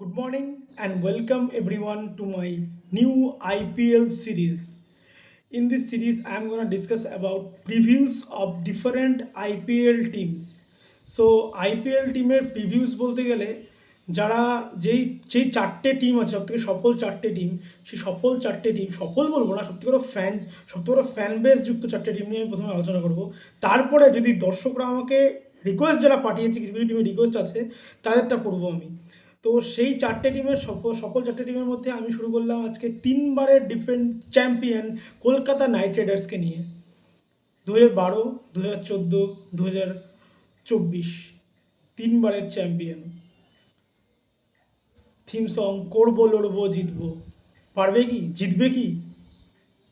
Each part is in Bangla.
Good morning and welcome everyone to my new IPL series. In this series, I am going to discuss about previews of different IPL teams. So IPL টিমের প্রিভিউস বলতে গেলে যারা যেই যেই চারটে টিম আছে সব থেকে সফল চারটে টিম সেই সফল চারটে টিম সফল বলবো না সবথেকে বড় ফ্যান বেস যুক্ত চারটে টিম নিয়ে আমি প্রথমে আলোচনা করব। তারপরে যদি দর্শকরা আমাকে রিকোয়েস্ট যারা পাঠিয়েছে কিছু কিছু টিমের রিকোয়েস্ট আছে তাদেরটা করবো আমি। তো সেই চারটে টিমের সফল চারটে টিমের মধ্যে আমি শুরু করলাম আজকে তিনবারের ডিফেন্ড চ্যাম্পিয়ন কলকাতা নাইট রাইডার্সকে নিয়ে। 2012, 2014, 2024 তিনবারের চ্যাম্পিয়ন। থিম সং করবো লড়বো জিতবো, পারবে কি জিতবে কি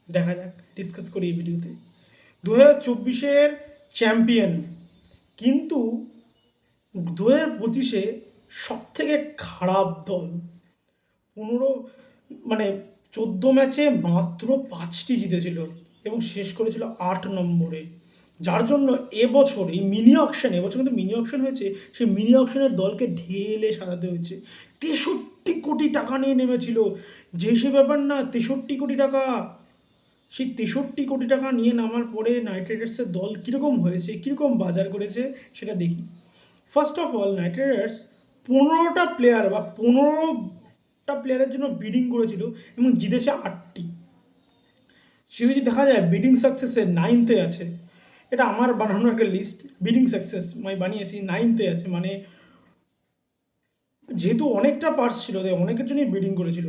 দেখা যাক, ডিসকাস করি এই ভিডিওতে। 2024-এর চ্যাম্পিয়ন, কিন্তু 2025-এ সব থেকে খারাপ দল। 15 মানে 14 ম্যাচে মাত্র 5টি জিতেছিল এবং শেষ করেছিল 8 নম্বরে। যার জন্য এবছর এই মিনি অকশন, এবছর কিন্তু মিনি অকশন হয়েছে, সেই মিনি অকশনের দলকে ঢেলে সাজাতে হয়েছে। 63 কোটি টাকা নিয়ে নেমেছিল, যে সে ব্যাপার না, 63 কোটি টাকা। সেই 63 কোটি টাকা নিয়ে নামার পরে নাইট রাইডার্সের দল কীরকম হয়েছে, কীরকম বাজার করেছে সেটা দেখি। First of all, knight riders 15টা প্লেয়ার বা 15টা প্লেয়ারের জন্য বিডিং করেছিল এবং জিতেছে 8টি। সে যদি দেখা যায় বিডিং সাকসেসে 9তে আছে। এটা আমার বানানো একটা লিস্ট, বিডিং সাকসেস বানিয়েছি 9তে আছে, মানে যেহেতু অনেকটা পার্টস ছিল তাই অনেকের জন্যই বিডিং করেছিল।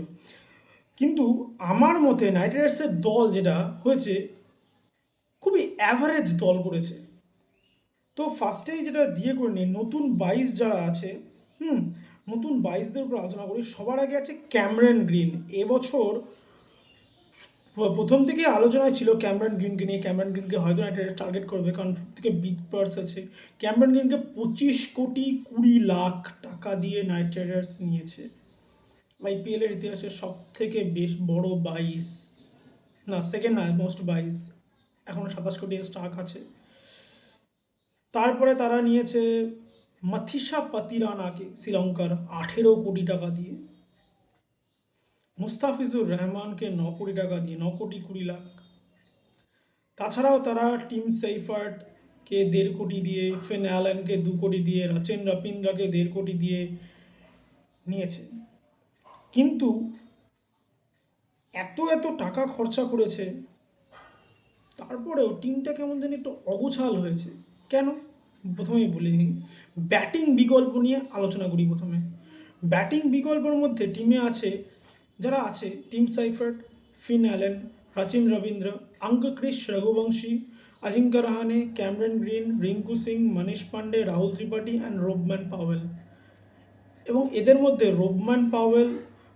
কিন্তু আমার মতে নাইট রাইডার্সের দল যেটা হয়েছে খুবই অ্যাভারেজ দল করেছে। তো ফার্স্টেই যেটা দিয়ে করে নিই, নতুন 22 যারা আছে, নতুন 22দের উপর আলোচনা করি। সবার আগে আছে ক্যামেরন গ্রিন। এবছর প্রথম থেকেই আলোচনায় ছিল ক্যামেরন গ্রিনকে নিয়ে। ক্যামেরন গ্রিনকে হয়তো একটা টার্গেট করবে, কারণ থেকে বিগ পার্স আছে। ক্যামেরন গ্রিনকে 25 কোটি 20 লাখ টাকা দিয়ে নাইট রাইডার্স নিয়েছে। আইপিএলের ইতিহাসে সব থেকে বেশ বড় 22, না সেকেন্ড না, মোস্ট 22। এখনও 27 কোটি স্টাক আছে। তারপরে তারা নিয়েছে মাথিসা পাতিরানাকে শ্রীলঙ্কার 18 কোটি টাকা দিয়ে। মুস্তাফিজুর রহমানকে 9 কোটি টাকা দিয়ে, 9 কোটি 20 লাখ। তাছাড়াও তারা টিম সেইফার্টকে 1.5 কোটি দিয়ে, ফিন অ্যালেনকে 2 কোটি দিয়ে, রচিন রবীন্দ্রকে 1.5 কোটি দিয়ে নিয়েছে। কিন্তু এত এত টাকা খরচা করেছে, তারপরেও টিমটা কেমন জানি একটু অগোছাল হয়েছে। কেন? প্রথমেই বলে দিই, ব্যাটিং বিকল্প নিয়ে আলোচনা করি প্রথমে। ব্যাটিং বিকল্পের মধ্যে টিমে আছে যারা আছে team Seifert, Finn Allen, Rachin Ravindra, Krish Raghuvanshi, Ajinkya Rahane, Cameron Green, Rinku Singh, Manish Pandey, Rahul Tripathi and Rovman Powell. এবং এদের মধ্যে রোবম্যান পাওয়েল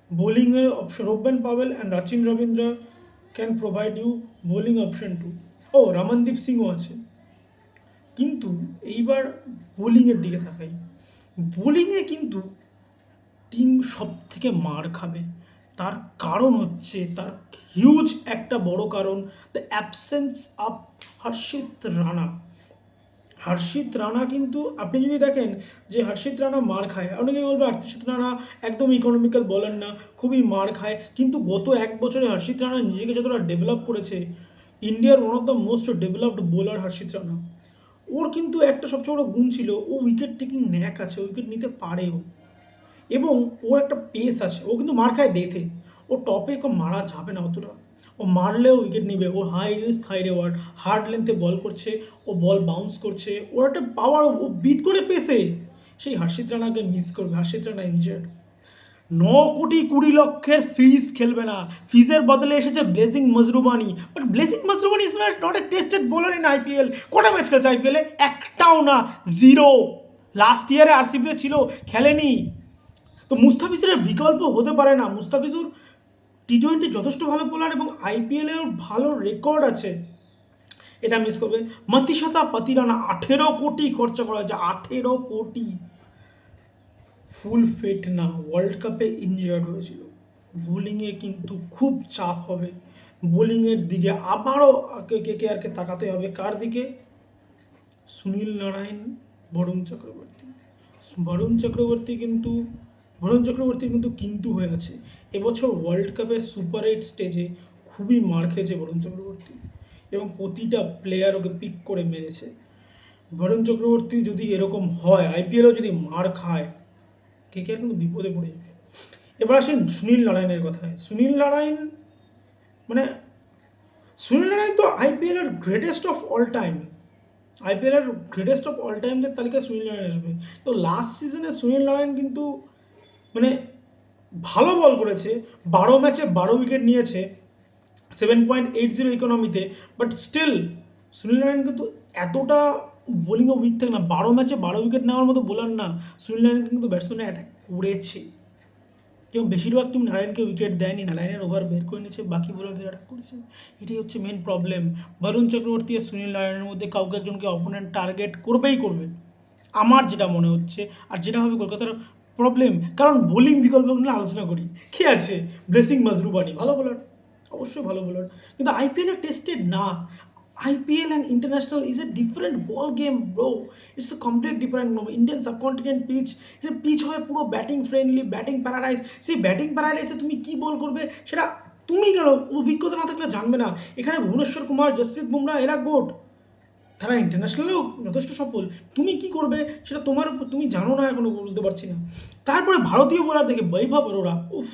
বোলিংয়ের option, Rovman Powell and Rachin Ravindra can provide you bowling option too. ও রমনদীপ সিংও আছে। কিন্তু এইবার বোলিংয়ের দিকে তাকাই। বোলিংয়ে কিন্তু টিম সব থেকে মার খাবে। তার কারণ হচ্ছে, তার হিউজ একটা বড় কারণ, দ্য অ্যাবসেন্স অফ হর্ষিত রানা। হর্ষিত রানা কিন্তু আপনি যদি দেখেন যে হর্ষিত রানা মার খায়, অনেকে বলবে হর্ষিত রানা একদম ইকোনমিক্যাল বলার না, খুবই মার খায়। কিন্তু গত 1 বছরে হর্ষিত রানা নিজেকে যতটা ডেভেলপ করেছে, ইন্ডিয়ার one of the most developed bowler Harshit Rana. ওর কিন্তু একটা সবচেয়ে বড় গুণ ছিল, ও উইকেট টেকিং ন্যাক আছে, উইকেট নিতে পারেও, এবং ওর একটা পেস আছে। ও কিন্তু মার খায় ডেথে, ও টপে মারা যাবে না অতটা, ও মারলেও উইকেট নিবে। ও high risk high reward, hard লেন্থে বল করছে, ও বল বাউন্স করছে, ওর একটা পাওয়ার, ও বিট করে পেসে। সেই হর্ষিত রানাকে মিস করবে। হর্ষিত রানা ইনজার্ড। 9 কোটি 20 লক্ষের ফিজ খেলবে না, ফিজের বদলে এসেছে Blessing Muzarabani. But Blessing Muzarabani is not a tested bowler in IPL. কটা ম্যাচ খেলছে আইপিএলে? একটাও না, 0। লাস্ট ইয়ারে আরসিবিতে ছিল, খেলেনি। তো মুস্তাফিজুরের বিকল্প হতে পারে না। মুস্তাফিজুর টি20 যথেষ্ট ভালো বোলার এবং আইপিএলের ভালো রেকর্ড আছে, এটা মিস করবে। মাতিসাতা পাতিরানা 18 কোটি খরচা করা হয়েছে, 18 কোটি। ফুল ফিট না, ওয়ার্ল্ড কাপে ইনজার্ড হয়েছিল। বোলিংয়ে কিন্তু খুব চাপ হবে। বোলিংয়ের দিকে আবারও কেকেআরকে তাকাতে হবে। কার দিকে? সুনীল নারায়ণ, বরুণ চক্রবর্তী। বরুণ চক্রবর্তী কিন্তু বরুণ চক্রবর্তী কিন্তু হয়ে আছে। এবছর ওয়ার্ল্ড কাপের সুপার 8 স্টেজে খুবই মার খেয়েছে বরুণ চক্রবর্তী, এবং প্রতিটা প্লেয়ার ওকে পিক করে মেরেছে। বরুণ চক্রবর্তী যদি এরকম হয়, আইপিএলও যদি মার খায়, কেকেআর কিন্তু বিপদে পড়ে যাবে। এবার আসেন সুনীল নারায়ণের কথায়। মানে সুনীল নারায়ণ তো আইপিএলের গ্রেটেস্ট অফ অল টাইম। আইপিএলের গ্রেটেস্ট অফ অল টাইমদের তালিকায় সুনীল নারায়ণ আসবে। তো লাস্ট সিজনে সুনীল নারায়ণ কিন্তু মানে ভালো বল করেছে, 12 ম্যাচে 12 উইকেট নিয়েছে 7.80 ইকোনমিতে, বাট স্টিল সুনীল নারায়ণ কিন্তু এতটা বোলিংও উইক থাকে না। 12 ম্যাচে 12 উইকেট নেওয়ার মতো বোলার না। সুনীল নারায়ণ কিন্তু ব্যাটসম্যানে অ্যাটাক করেছে, কেউ বেশিরভাগ টিম নারায়ণকে উইকেট দেয়নি, নারায়ণের ওভার বের করে নিচ্ছে, বাকি বোলারদের অ্যাটাক করেছে। এটাই হচ্ছে মেন প্রবলেম। বরুণ চক্রবর্তী আর সুনীল নারায়ণের মধ্যে কাউকে একজনকে অপোনেন্ট টার্গেট করবেই করবে, আমার যেটা মনে হচ্ছে। আর যেটা হবে কলকাতার প্রবলেম, কারণ বোলিং বিকল্প নিয়ে আলোচনা করি, কে আছে? ব্লেসিং মাজরুবানি ভালো বোলার, অবশ্যই ভালো বোলার, কিন্তু আইপিএলে টেস্টেড না। IPL and international is a different ball game, bro. It's a complete different Indian subcontinent pitch. এখানে পিচ হয় পুরো ব্যাটিং ফ্রেন্ডলি, ব্যাটিং প্যারাডাইস। সেই ব্যাটিং প্যারাডাইসে তুমি কি বল করবে সেটা তুমি কেন, অভিজ্ঞতা না থাকলে জানবে না। এখানে ভুবনেশ্বর কুমার, জসপ্রীত বুমরা এরা গোট, তারা ইন্টারন্যাশনালেও যথেষ্ট সফল। তুমি কি করবে সেটা তোমার উপর, তুমি জানো না, এখনো বলতে পারছি না। তারপরে ভারতীয় বোলার থেকে বৈভব অরোরা, উফ,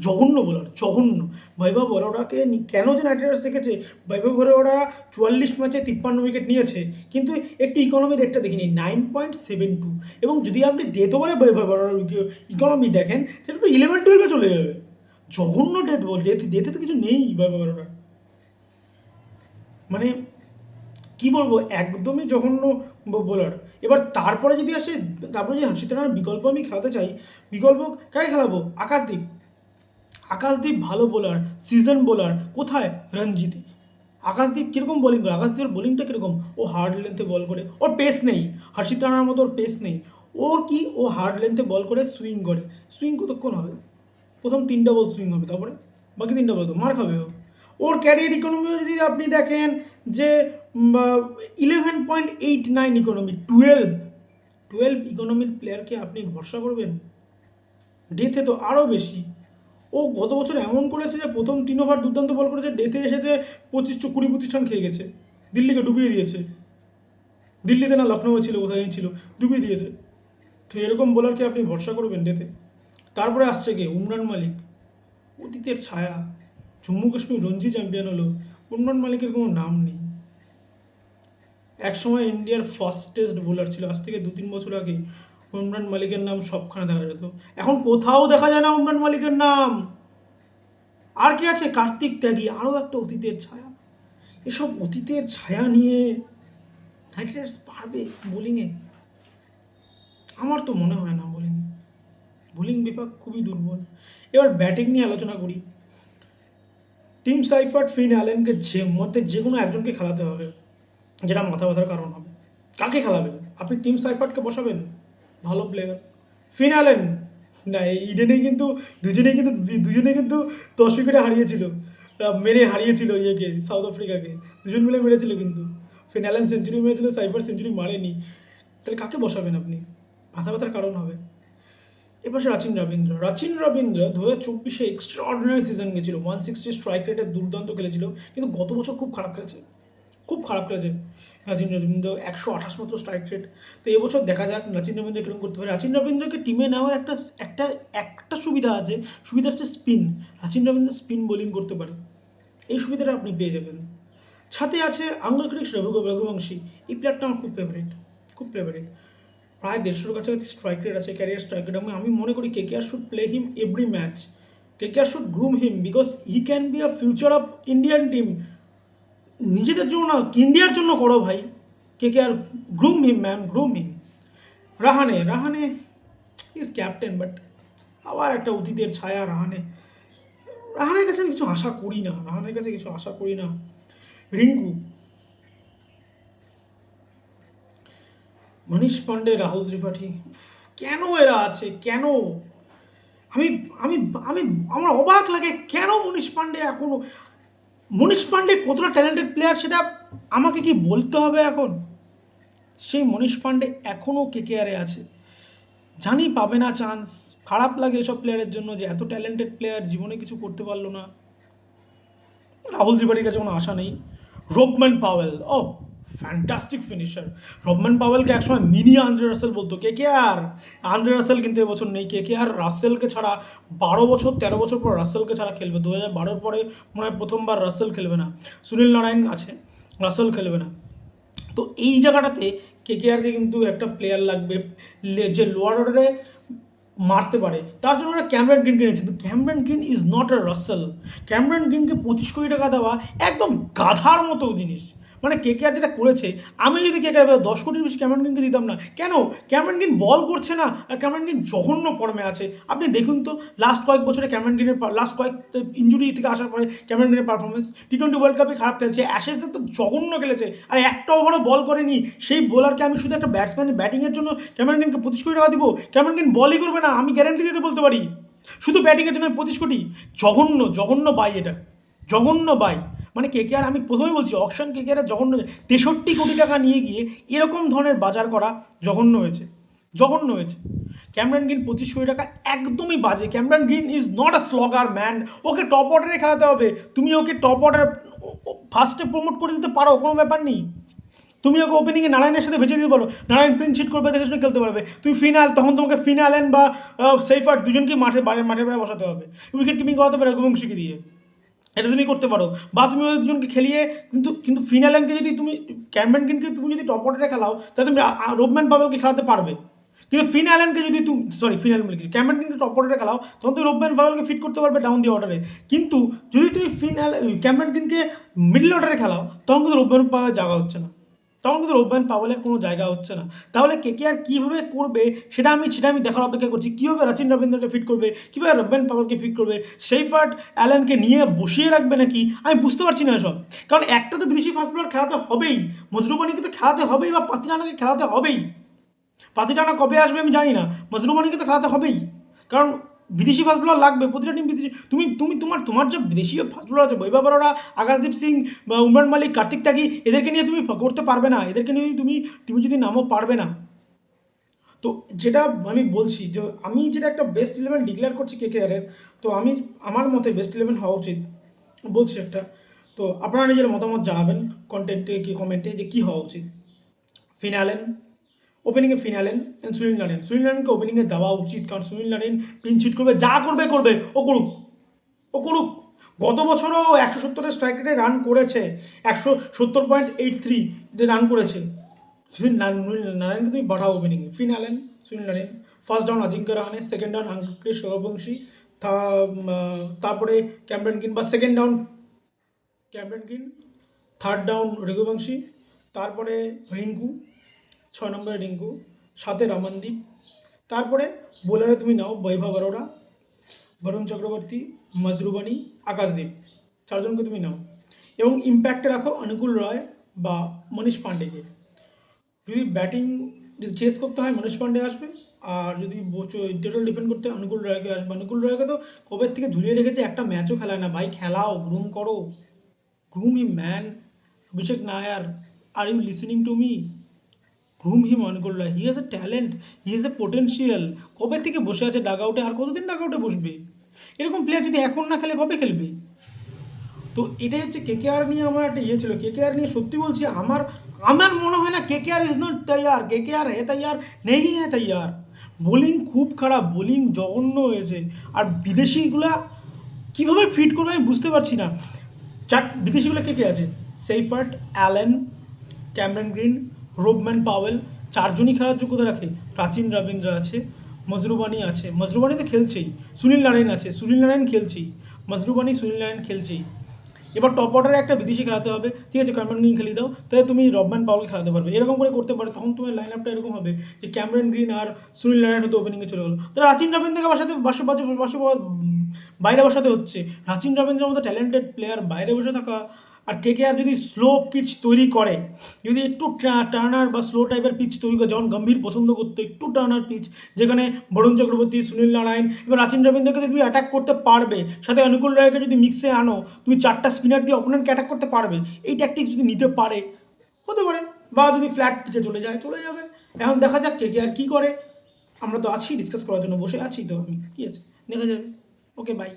জঘন্য বোলার, জঘন্য। বৈভব অরোরাকে কেন যে নাইট রাইডার্স দেখেছে? বৈভব অরোরা 44 ম্যাচে 53 উইকেট নিয়েছে, কিন্তু একটু ইকোনমি রেটটা দেখিনি 9.72, এবং যদি আপনি ডেথ ওভারে বৈভব অরোরার ইকোনমি দেখেন, সেটা তো 11-12-এ চলে যাবে। জঘন্য ডেথ বল, ডেথে তো কিছু নেই বৈভব অরোরা, মানে কি বলবো, একদমই জঘন্য বোলার। এবার তারপরে যদি আসে, তারপরে যে হর্ষিত রানার বিকল্প আমি খেলাতে চাই, বিকল্প কাকে খেলাবো? আকাশদীপ। আকাশদীপ ভালো বোলার, সিজন বোলার, কোথায়? রঞ্জিতে। আকাশদীপ কীরকম বোলিং করে? আকাশদীপের বোলিংটা কীরকম? ও হার্ড লেন্থে বল করে, ওর পেস নেই, হর্ষিত রানার মতো ওর পেস নেই। ওর কি, ও হার্ড লেন্থে বল করে, সুইং করে। সুইং কতক্ষণ হবে? প্রথম 3টা বল সুইং হবে, তারপরে বাকি 3টা বল তো মার খাবে ও। ওর ক্যারিয়ার ইকোনমিও যদি আপনি দেখেন যে 11.89 ইকোনমি, 12 ইকোনমির প্লেয়ারকে আপনি ভরসা করবেন? ডেথে তো আরও বেশি। ও গত বছর এমন করেছে যে প্রথম 3 ওভার দুর্দান্ত বল করেছে, ডেথে এসেছে 25-20-25 রান খেয়ে গেছে, দিল্লিকে ডুবিয়ে দিয়েছে। দিল্লিতে না লখনৌ ছিল, কোথায় ছিল, ডুবিয়ে দিয়েছে। তো এরকম বোলারকে আপনি ভরসা করবেন ডেথে? তারপরে আসছে কে? উমরান মালিক, অতীতের ছায়া। জম্মু কাশ্মীর রঞ্জি চ্যাম্পিয়ন হলো, উমরান মালিকের কোনো নাম নেই। একসময় ইন্ডিয়ার ফাস্টেস্ট বোলার ছিল, আজ থেকে 2-3 বছর আগে উমরান মালিকের নাম সবখানে দেখা যেত, এখন কোথাও দেখা যায় না উমরান মালিকের নাম। আর কে আছে? কার্তিক ত্যাগী, আরও একটা অতীতের ছায়া। এসব অতীতের ছায়া নিয়ে নাইট রাইডার্স পারবে বোলিংয়ে? আমার তো মনে হয় না বোলিং বিভাগ খুবই দুর্বল। এবার ব্যাটিং নিয়ে আলোচনা করি। টিম সাইফার্ট, ফিন অ্যালেনকে মধ্যে যে কোনো একজনকে খেলাতে হবে, যেটা মাথা ব্যথার কারণ হবে। কাকে খেলাবেন? আপনি টিম সাইফার্টকে বসাবেন, ভালো প্লেয়ার। ফিন অ্যালেন না, এই ইডেনে কিন্তু দুজনেই কিন্তু 10 উইকেটে হারিয়েছিল, মেরে হারিয়েছিল ইয়েকে, সাউথ আফ্রিকাকে। দুজন মিলে মেরেছিল, কিন্তু ফিন অ্যালেন সেঞ্চুরি মেরেছিল, সাইফার্ট সেঞ্চুরি মারেনি। তাহলে কাকে বসাবেন আপনি? মাথা ব্যথার কারণ হবে। এবার রাচিন রবীন্দ্র 2024-এ এক্সট্রা অর্ডিনারি সিজন গেছিল, 160 স্ট্রাইক রেটের দুর্দান্ত খেলেছিল, কিন্তু গত বছর খুব খারাপ খেলেছে। রাচিন রবীন্দ্র 128 মাত্র স্ট্রাইক রেট। তো এবছর দেখা যাক রাচিন রবীন্দ্র কীরকম করতে পারে। রাচিন রবীন্দ্রকে টিমে নেওয়ার একটা সুবিধা আছে, সুবিধা হচ্ছে spin. Rachin Rabindra spin bowling করতে পারে, এই সুবিধাটা আপনি পেয়ে যাবেন। সাথে আছে আঙ্গল ক্রিক্স রঘুবংশী, এই প্লেয়ারটা আমার খুব ফেভারিট। প্রায় 150-এর কাছাকাছি স্ট্রাইক রেট আছে, ক্যারিয়ার স্ট্রাইক রেট। আমি মনে করি KKR should play him every match. KKR should groom him, because he can be a future of Indian team. নিজেদের জন্য না, ইন্ডিয়ার জন্য করো ভাই। KKR, groom him ma'am, groom him. Rahane is captain, but আবার একটা অতীতের ছায়া। রাহানের কাছে আমি কিছু আশা করি না। রিঙ্কু, মনীষ পান্ডে, রাহুল ত্রিপাঠী, কেন এরা আছে? কেন? আমি আমি আমি আমার অবাক লাগে, কেন মনীষ পান্ডে কতটা ট্যালেন্টেড প্লেয়ার সেটা আমাকে কি বলতে হবে এখন? সেই মনীষ পান্ডে এখনও কেকেআরে আছে, জানি পাবে না চান্স, খারাপ লাগে এসব প্লেয়ারের জন্য যে এত ট্যালেন্টেড প্লেয়ার জীবনে কিছু করতে পারলো না। রাহুল ত্রিপাঠীর কাছে কোনো আশা নেই। রোবম্যান পাওয়েল, ও ফ্যান্টাস্টিক ফিনিশার। রোবম্যান পাওয়েলকে একসময় মিনি আন্দ্রে রাসেল বলতো কেকেআর। আন্দ্রে রাসেল কিন্তু এবছর নেই। কেকেআর রাসেলকে ছাড়া 12 বছর 13 বছর পর রাসেলকে ছাড়া খেলবে। 2012 পরে মনে হয় প্রথমবার রাসেল খেলবে না। সুনীল নারায়ণ আছে, রাসেল খেলবে না। তো এই জায়গাটাতে কেকেআরকে কিন্তু একটা প্লেয়ার লাগবে যে লোয়ার অর্ডারে মারতে পারে। তার জন্য ওরা ক্যামেরন গ্রিনকে নিয়েছে, কিন্তু Cameron Green is not a Russell. Cameron গ্রিনকে 25 কোটি টাকা দেওয়া একদম গাধার মতো জিনিস। মানে কেকেআর যেটা করেছে, আমি যদি কেকেআর 10 কোটির বেশি ক্যামেরন গ্রিনকে দিতাম না। কেন? ক্যামেরন গ্রিন বল করছে না, আর ক্যামেরন গ্রিন জঘন্য ফর্মে আছে। আপনি দেখুন তো লাস্ট কয়েক বছরে ক্যামেরন গ্রিনের লাস্ট কয়েক ইঞ্জুরি থেকে আসার পরে ক্যামেরন গ্রিনের পারফরমেন্স, টি20 ওয়ার্ল্ড কাপে খারাপ খেলছে, অ্যাশেজে তো জঘন্য খেলেছে, আর একটা ওভারও বল করেনি। সেই বোলারকে আমি শুধু একটা ব্যাটসম্যানের ব্যাটিংয়ের জন্য ক্যামেরন গ্রিনকে 25 কোটি টাকা দিব? ক্যামেরন গ্রিন বলই করবে না, আমি গ্যারান্টি দিতে বলতে পারি। শুধু ব্যাটিংয়ের জন্য 25 কোটি? জঘন্য, জঘন্য বাই এটা, জঘন্য বাই। মানে কেকেআর, আমি প্রথমেই বলছি অকশন কেকেআর জঘন্য। 63 কোটি টাকা নিয়ে গিয়ে এরকম ধরনের বাজার করা জঘন্য হয়েছে, জঘন্য হয়েছে। ক্যামেরন গ্রিন 25 কোটি টাকা একদমই বাজে। Cameron Green is not a slogger man. ওকে টপ অর্ডারে খেলাতে হবে। তুমি ওকে টপ অর্ডার ফার্স্টে প্রমোট করে দিতে পারো, কোনো ব্যাপার নেই। তুমি ওকে ওপেনিংয়ে নারায়ণের সাথে ভেজে দিতে পারো, নারায়ণ পিন ছিট করবে, দেখে শুনে খেলতে পারবে। তুমি তখন তোমাকে ফিনালেন বা সেইফার দুজনকেই মাঠের বাইরে বসাতে হবে। উইকেট কিপিং করাতে পারে রঘুবংশীকে দিয়ে, এটা তুমি করতে পারো। বা তুমি ওই দুজনকে খেলিয়ে কিন্তু ফিনালেনকে যদি তুমি ক্যামেরন গ্রিনকে তুমি যদি টপ অর্ডারে খেলাও, তাহলে তুমি রোবম্যান পাওয়েলকে খেলাতে পারবে। কিন্তু ফিনালেনকে যদি তুমি ক্যামেরন গ্রিনকে টপ অর্ডারে খেলাও, তখন তুমি রোবম্যান পাওয়েলকে ফিট করতে পারবে ডাউন দি অর্ডারে। কিন্তু যদি তুমি ক্যামেরন গ্রিনকে মিডল অর্ডারে খেলাও, তখন কিন্তু রোবম্যান পাওয়েল জায়গা হচ্ছে না, তখন কিন্তু রোবম্যান পাওয়েলের কোনো জায়গা হচ্ছে না। তাহলে কেকেআর কীভাবে করবে সেটা আমি দেখার অপেক্ষা করছি। কীভাবে রাচিন রবীন্দ্রকে ফিট করবে, কীভাবে রোবম্যান পাওয়েলকে ফিট করবে, সেইফার্ট অ্যালেনকে নিয়ে বসিয়ে রাখবে নাকি, আমি বুঝতে পারছি না এসব। কারণ একটা তো বিদেশি ফাস্ট বোলার খেলাতে হবেই, মজরুবানিকে তো খেলাতে হবেই, বা পাতিরানাকে খেলাতে হবেই। পাতিরানা কবে আসবে আমি জানি না, মজরুবানিকে তো খেলাতে হবেই। কারণ বিদেশি ফাস্ট বোলার লাগবে, প্রতিটা টিম বিদেশি। তোমার যে দেশীয় ফাস্ট বোলার আছে, বৈভব অরোরা, আকাশদীপ সিং বা উমরান মালিক, কার্তিক ত্যাগী, এদেরকে নিয়ে তুমি করতে পারবে না। এদেরকে নিয়ে তুমি যদি নামও পারবে না। তো যেটা আমি বলছি যে আমি যেটা একটা বেস্ট 11 ডিক্লেয়ার করছি কেকেআরের, তো আমার মতে বেস্ট 11 হওয়া উচিত বলছি একটা। তো আপনারা নিজের মতামত জানাবেন কমেন্টে যে কী হওয়া উচিত। ফিনালেন, ওপেনিংয়ে ফিনালেন অ্যান্ড সুনীল নারায়ণকে ওপেনিংয়ে দেওয়া উচিত। কারণ সুনীল নারায়ণ পিন চিট করবে, যা করবে ও করুক, ও করুক। গত বছরও 170 স্ট্রাইক রেটে রান করেছে, 170.83 রান করেছে। সুনীল নারায়ণকে তুমি বাড়াও ওপেনিংয়ে। Sunil Narine, first down Ajinkya Rahane, second down Angkrish Raghuvanshi, তারপরে ক্যামেরন গ্রিন, বা second down Cameron Green, third down Raghuvanshi, তারপরে রিঙ্কু, 6 নম্বরে রিঙ্কু, 7-এ রমনদীপ। তারপরে বোলারে তুমি নাও বৈভব অরোরা, বরুণ চক্রবর্তী, মজরুবানি, আকাশদীপ, 4জনকে তুমি নাও। এবং ইম্প্যাক্টে রাখো অনুকূল রয় বা মনীষ পাণ্ডেকে। যদি ব্যাটিং চেস করতে হয় মনীষ পাণ্ডে আসবে, আর যদি টোটাল ডিপেন্ড করতে হয় অনুকূল রয়কে আসবে। অনুকূল রয়কে তো কবের থেকে ঝুলিয়ে রেখেছে, একটা ম্যাচও খেলায় না। ভাই খেলাও, গ্রুম করো, groom him man. Abhishek Nair, are you listening to me? Groom him Anukul Roy, he has a talent, he has a potential. কবে থেকে বসে আছে ডাগ আউটে, আর কতদিন ডাগ আউটে বসবে? এরকম প্লেয়ার যদি এখন না খেলে কবে খেলবে? তো এটাই হচ্ছে কেকেআর নিয়ে আমার একটা ছিল। কেকেআর নিয়ে সত্যি বলছি, আমার মনে হয় না কেকেআর ইজ নট তৈয়ার। কেকেআর হে তৈয়ার নেই, হ্যাঁ তৈয়ার। বোলিং খুব খারাপ, বোলিং জঘন্য হয়েছে। আর বিদেশিগুলা কীভাবে ফিট করবে আমি বুঝতে পারছি না। বিদেশিগুলো কে আছে? Seifert, Allen, Cameron Green, Rovman Powell, 4জনই খেলার যোগ্যতা রাখে। প্রাচীন রবীন্দ্র আছে, মজরুবানি আছে, মজরুবানি তো খেলছেই। সুনীল নারায়ণ আছে, সুনীল নারায়ণ খেলছেই। মজরুবানি, সুনীল নারায়ণ খেলছেই। এবার টপ অর্ডারে একটা বিদেশি খেলাতে হবে, ঠিক আছে, ক্যামেরন গ্রিন খেলিয়ে দাও, তাহলে তুমি রবম্যান পাওয়েল খেলাতে পারবে। এরকম করে করতে পারে, তখন তোমার লাইন আপটা এরকম হবে যে ক্যামেরন গ্রিন আর সুনীল নারায়ণ হয়তো ওপেনিংয়ে চলে গেলো। তো রাচিন রবীন্দ্রকে বাইরে বসাতে হচ্ছে। রাচিন রবীন্দ্রের মতো ট্যালেন্টেড প্লেয়ার বাইরে বসে থাকা। আর কেকেআর যদি স্লো পিচ তৈরি করে, যদি একটু টার্নার বা স্লো টাইপের পিচ তৈরি করে, যেমন গম্ভীর পছন্দ করতো একটু টার্নার পিচ, যেখানে বরুণ চক্রবর্তী, সুনীল নারায়ণ এবং রাচিন রবীন্দ্রকে তুমি অ্যাটাক করতে পারবে, সাথে অনুকূল রায়কে যদি মিক্সে আনো, তুমি 4টা স্পিনার দিয়ে অপোনেন্টকে অ্যাটাক করতে পারবে। এই ট্যাকটিক যদি নিতে পারে, হতে পারে। বা যদি ফ্ল্যাট পিচে চলে যাবে। এখন দেখা যাক কেকেআর কী করে। আমরা তো আছি ডিসকাস করার জন্য, বসে আছি তো আমি, কি আছে, দেখা যাবে। ওকে, বাই।